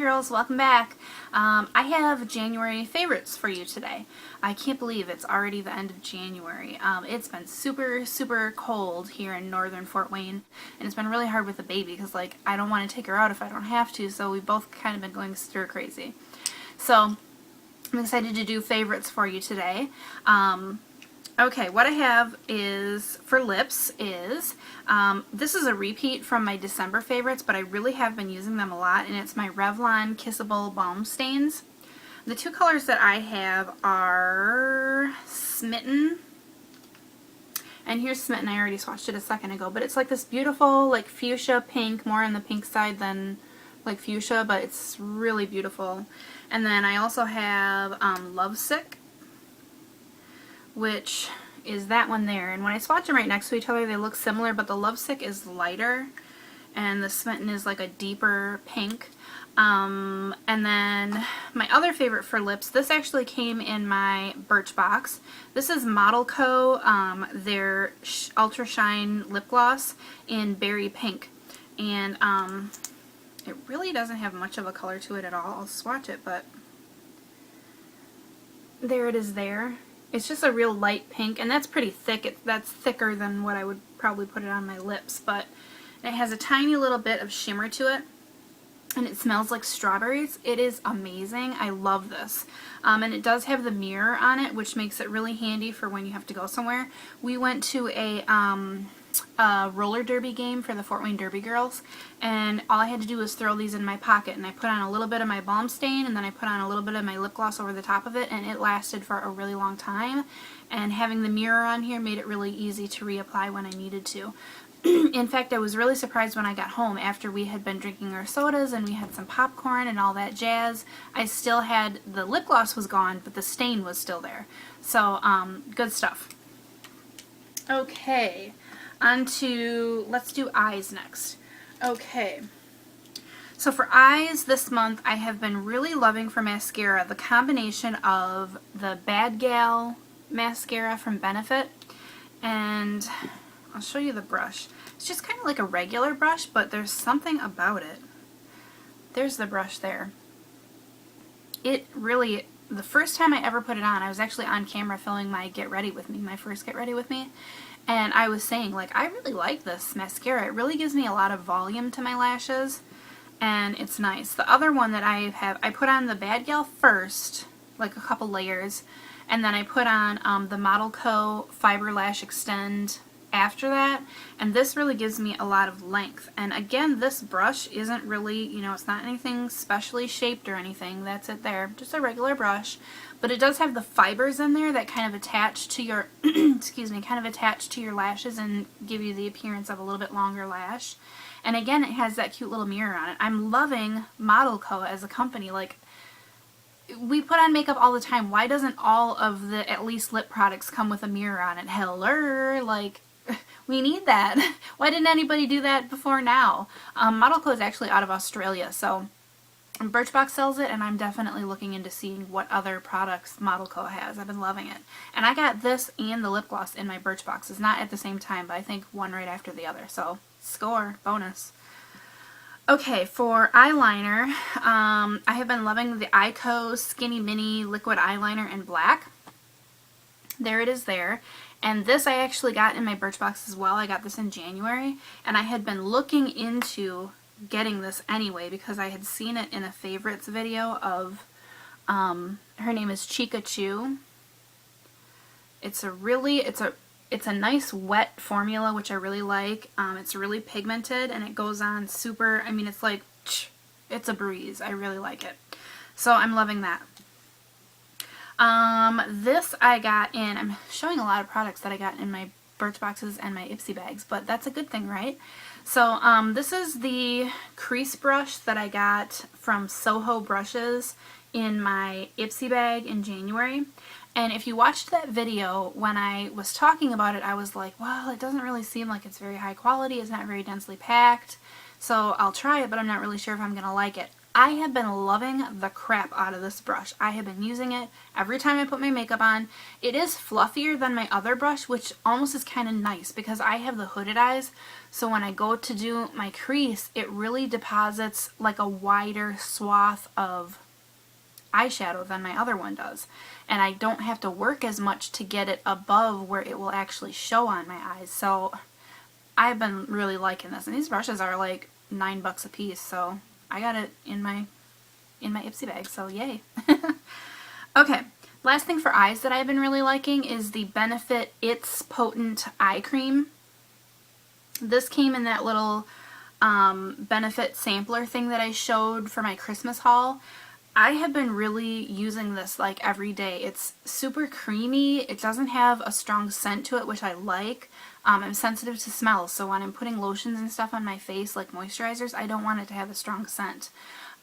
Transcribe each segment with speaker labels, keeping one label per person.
Speaker 1: girls, welcome back. I have January favorites for you today. I can't believe it's already the end of January. It's been super cold here in northern Fort Wayne, and it's been really hard with the baby because like I don't want to take her out if I don't have to, so we've both kind of been going stir crazy. So I'm excited to do favorites for you today. Okay, what I have is for lips is, this is a repeat from my December favorites, but I really have been using them a lot, and it's my Revlon Kissable Balm Stains. The two colors that I have are Smitten, and here's Smitten. I already swatched it a second ago, but it's like this beautiful like fuchsia pink, more on the pink side than like fuchsia, but it's really beautiful. And then I also have Lovesick, which is that one there. And when I swatch them right next to each other, they look similar, but the Lovesick is lighter and the Smitten is like a deeper pink. And then my other favorite for lips, this actually came in my Birchbox. This is Model Co. Their Ultra Shine Lip Gloss in Berry Pink. And it really doesn't have much of a color to it at all. I'll swatch it, but there it is there. It's just a real light pink, and that's pretty thick. That's thicker than what I would probably put it on my lips, but it has a tiny little bit of shimmer to it, and it smells like strawberries. It is amazing. I love this. And it does have the mirror on it, which makes it really handy for when you have to go somewhere. We went to a roller derby game for the Fort Wayne Derby girls, and all I had to do was throw these in my pocket, and I put on a little bit of my balm stain, and then I put on a little bit of my lip gloss over the top of it, and it lasted for a really long time. And having the mirror on here made it really easy to reapply when I needed to. In fact, I was really surprised when I got home after we had been drinking our sodas and we had some popcorn and all that jazz. I still had, the lip gloss was gone, but the stain was still there. So, good stuff. Okay, on to, let's do eyes next. Okay, so for eyes this month, I have been really loving for mascara the combination of the Bad Gal mascara from Benefit, and I'll show you the brush. It's just kind of like a regular brush, but there's something about it. There's the brush there. It really, the first time I ever put it on, I was actually on camera filming my Get Ready With Me, my first Get Ready With Me, and I was saying, like, I really like this mascara. It really gives me a lot of volume to my lashes, and it's nice. The other one that I have, I put on the Bad Gal first, like a couple layers, and then I put on the Model Co. Fiber Lash Extend after that, and this really gives me a lot of length. And again, this brush isn't really, you know, it's not anything specially shaped or anything. That's it there, just a regular brush, but it does have the fibers in there that kind of attach to your excuse me, kind of attach to your lashes and give you the appearance of a little bit longer lash. And again, it has that cute little mirror on it. I'm loving Model Co. as a company. Like, we put on makeup all the time. Why doesn't all of the at least lip products come with a mirror on it? Hello, like, we need that. Why didn't anybody do that before now? Model Co. is actually out of Australia, so Birchbox sells it, and I'm definitely looking into seeing what other products Model Co. has. I've been loving it. And I got this and the lip gloss in my Birchboxes, not at the same time, but I think one right after the other, so score, bonus. Okay, for eyeliner, I have been loving the Ico Skinny Mini Liquid Eyeliner in black. There it is there. And this I actually got in my Birchbox as well. I got this in January, and I had been looking into getting this anyway because I had seen it in a favorites video of, her name is Chica Chu. It's a really, it's a nice wet formula, which I really like. It's really pigmented, and it goes on super, I mean, it's like, it's a breeze. I really like it. So I'm loving that. This I got in, I'm showing a lot of products that I got in my Birchboxes and my Ipsy bags, but that's a good thing, right? So, this is the Crease Brush that I got from Soho Brushes in my Ipsy bag in January. And if you watched that video, when I was talking about it, I was like, well, it doesn't really seem like it's very high quality, it's not very densely packed, so I'll try it, but I'm not really sure if I'm going to like it. I have been loving the crap out of this brush. I have been using it every time I put my makeup on. It is fluffier than my other brush, which almost is kind of nice because I have the hooded eyes. So when I go to do my crease, it really deposits like a wider swath of eyeshadow than my other one does. And I don't have to work as much to get it above where it will actually show on my eyes. So I've been really liking this. And these brushes are like $9 a piece, so I got it in my Ipsy bag, so yay. Okay, last thing for eyes that I've been really liking is the Benefit It's Potent Eye Cream. This came in that little Benefit sampler thing that I showed for my Christmas haul. I have been really using this like every day. It's super creamy. It doesn't have a strong scent to it, which I like. I'm sensitive to smells, so when I'm putting lotions and stuff on my face, like moisturizers, I don't want it to have a strong scent.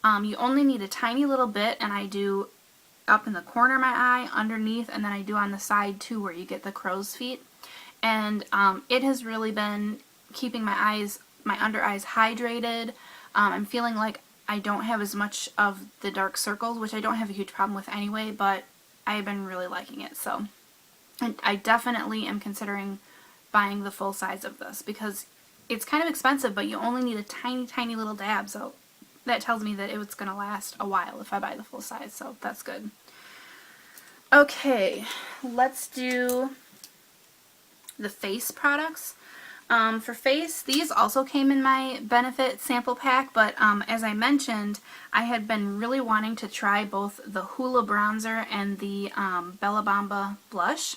Speaker 1: You only need a tiny little bit, and I do up in the corner of my eye, underneath, and then I do on the side too, where you get the crow's feet. And it has really been keeping my under eyes hydrated. I'm feeling like I don't have as much of the dark circles, which I don't have a huge problem with anyway, but I've been really liking it. So, and I definitely am considering buying the full size of this because it's kind of expensive, but you only need a tiny, tiny little dab, so that tells me that it's going to last a while if I buy the full size, so that's good. Okay, let's do the face products. For face, these also came in my Benefit sample pack, but as I mentioned, I had been really wanting to try both the Hoola bronzer and the Bella Bamba blush.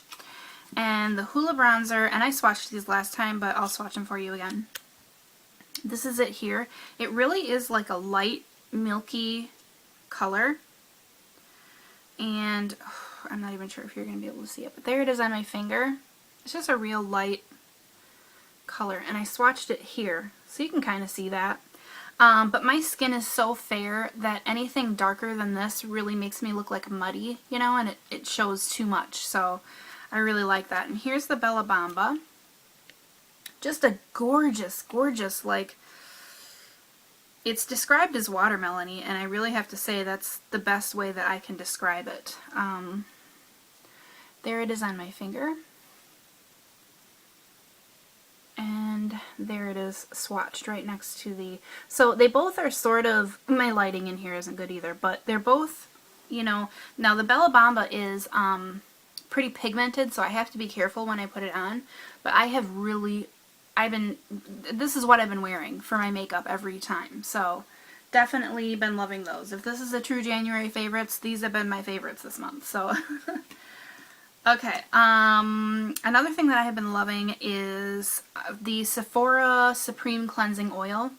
Speaker 1: And the Hoola bronzer, and I swatched these last time, but I'll swatch them for you again. This is it here. It really is like a light, milky color. And I'm not even sure if you're going to be able to see it, but there it is on my finger. It's just a real light color, and I swatched it here, so you can kind of see that. But my skin is so fair that anything darker than this really makes me look like muddy, you know, and it shows too much, so I really like that. And here's the Bella Bamba. Just a gorgeous, gorgeous, like, it's described as watermelon-y, and I really have to say that's the best way that I can describe it. There it is on my finger. And there it is swatched right next to the... So they both are sort of... My lighting in here isn't good either, but they're both, you know... Now the Bella Bamba is pretty pigmented, so I have to be careful when I put it on. But I have really... This is what I've been wearing for my makeup every time. So definitely been loving those. If this is a true January favorites, these have been my favorites this month. So... Okay, another thing that I have been loving is the Sephora Supreme Cleansing Oil.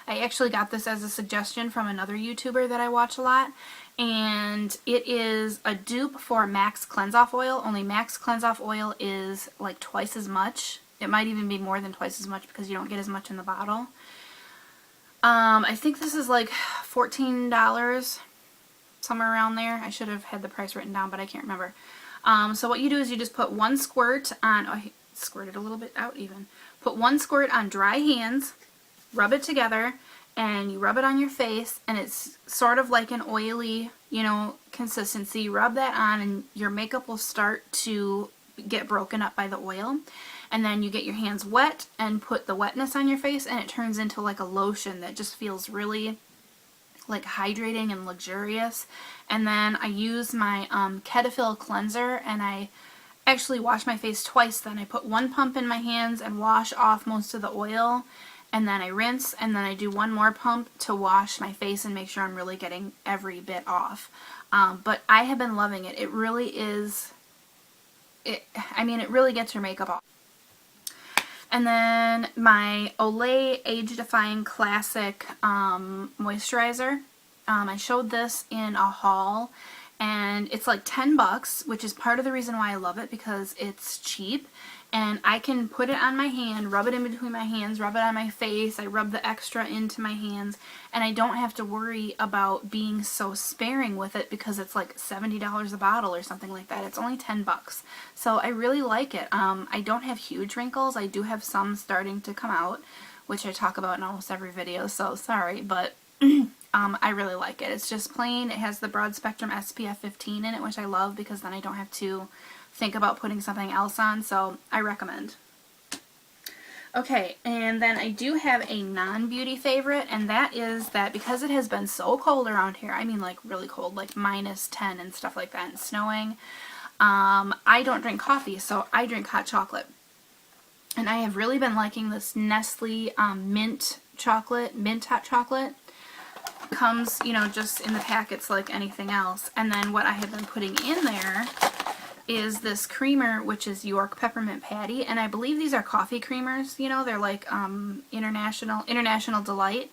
Speaker 1: I actually got this as a suggestion from another YouTuber that I watch a lot, and it is a dupe for Max Cleanse Off Oil, only Max Cleanse Off Oil is like twice as much. It might even be more than twice as much because you don't get as much in the bottle. I think this is like $14, somewhere around there. I should have had the price written down, but I can't remember. So what you do is you just put one squirt on, oh, I squirted a little bit out even. Put one squirt on dry hands, rub it together, and you rub it on your face, and it's sort of like an oily, you know, consistency. Rub that on, and your makeup will start to get broken up by the oil. And then you get your hands wet and put the wetness on your face, and it turns into like a lotion that just feels really like hydrating and luxurious. And then I use my Cetaphil cleanser, and I actually wash my face twice. Then I put one pump in my hands and wash off most of the oil, and then I rinse, and then I do one more pump to wash my face and make sure I'm really getting every bit off. But I have been loving it. It really is, I mean, it really gets your makeup off. And then my Olay Age Defying Classic Moisturizer. I showed this in a haul, and it's like $10, which is part of the reason why I love it, because it's cheap. And I can put it on my hand, rub it in between my hands, rub it on my face, I rub the extra into my hands, and I don't have to worry about being so sparing with it because it's like $70 a bottle or something like that. It's only $10. So I really like it. I don't have huge wrinkles. I do have some starting to come out, which I talk about in almost every video, so sorry, but I really like it. It's just plain. It has the broad spectrum SPF 15 in it, which I love because then I don't have to think about putting something else on, so I recommend. Okay, and then I do have a non-beauty favorite, and that is that because it has been so cold around here, I mean like really cold, like -10 and stuff like that, and snowing, I don't drink coffee, so I drink hot chocolate. And I have really been liking this Nestle mint hot chocolate. Comes, you know, just in the packets like anything else. And then what I have been putting in there is this creamer, which is York Peppermint Patty, and I believe these are coffee creamers, you know, they're like International Delight,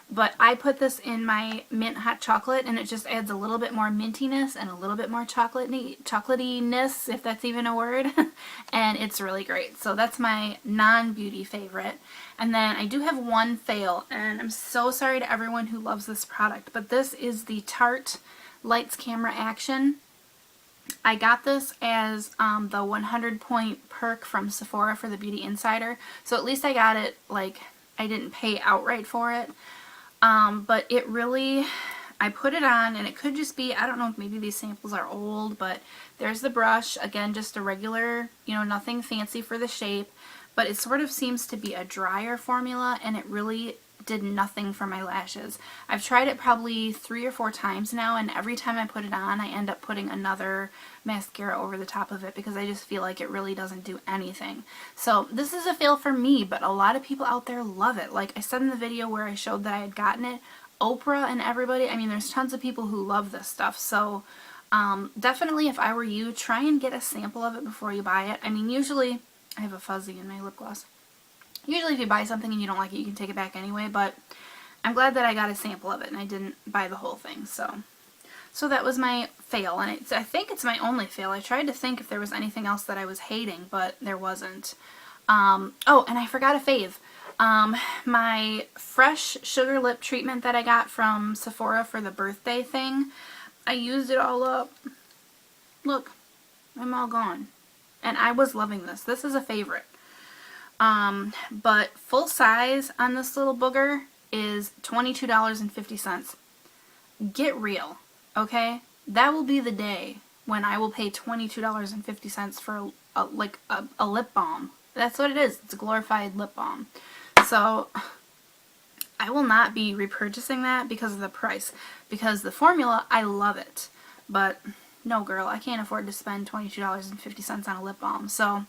Speaker 1: but I put this in my mint hot chocolate and it just adds a little bit more mintiness and a little bit more chocolatiness, if that's even a word, and it's really great. So that's my non-beauty favorite. And then I do have one fail, and I'm so sorry to everyone who loves this product, but this is the Tarte Lights Camera Action. I got this as the 100-point perk from Sephora for the Beauty Insider, so at least I got it, like, I didn't pay outright for it, but it really, I put it on, and it could just be, I don't know if maybe these samples are old, but there's the brush, again, just a regular, you know, nothing fancy for the shape, but it sort of seems to be a drier formula, and it really did nothing for my lashes. I've tried it probably 3 or 4 times now, and every time I put it on I end up putting another mascara over the top of it because I just feel like it really doesn't do anything. So this is a fail for me, but a lot of people out there love it. Like I said in the video where I showed that I had gotten it, Oprah and everybody, I mean there's tons of people who love this stuff, so definitely if I were you, try and get a sample of it before you buy it. I mean usually, I have a fuzzy in my lip gloss. Usually if you buy something and you don't like it, you can take it back anyway, but I'm glad that I got a sample of it and I didn't buy the whole thing. So that was my fail, and I think it's my only fail. I tried to think if there was anything else that I was hating, but there wasn't. Oh, and I forgot a fave. My fresh sugar lip treatment that I got from Sephora for the birthday thing, I used it all up. Look, I'm all gone. And I was loving this. This is a favorite. But full size on this little booger is $22.50. Get real, okay? That will be the day when I will pay $22.50 for a lip balm. That's what it is. It's a glorified lip balm. So I will not be repurchasing that because of the price. Because the formula, I love it. But no girl, I can't afford to spend $22.50 on a lip balm. So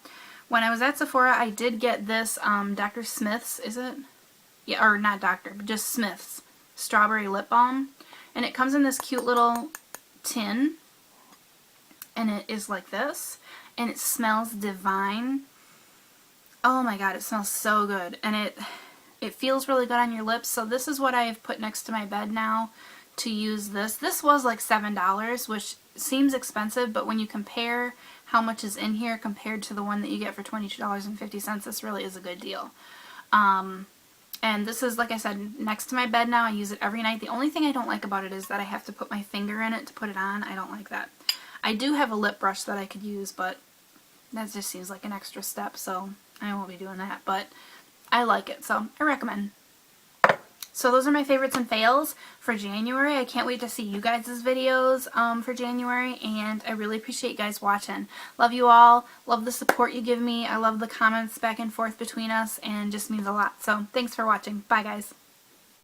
Speaker 1: when I was at Sephora, I did get this Dr. Smith's, is it? Yeah, or not Dr., but just Smith's strawberry lip balm. And it comes in this cute little tin. And it is like this. And it smells divine. Oh my god, it smells so good. And it feels really good on your lips. So this is what I have put next to my bed now to use this. This was like $7, which seems expensive, but when you compare how much is in here compared to the one that you get for $22.50, this really is a good deal. And this is, like I said, next to my bed now. I use it every night. The only thing I don't like about it is that I have to put my finger in it to put it on. I don't like that. I do have a lip brush that I could use, but that just seems like an extra step, so I won't be doing that. But I like it, so I recommend. So those are my favorites and fails for January. I can't wait to see you guys' videos for January, and I really appreciate you guys watching. Love you all. Love the support you give me. I love the comments back and forth between us, and just means a lot. So thanks for watching. Bye, guys.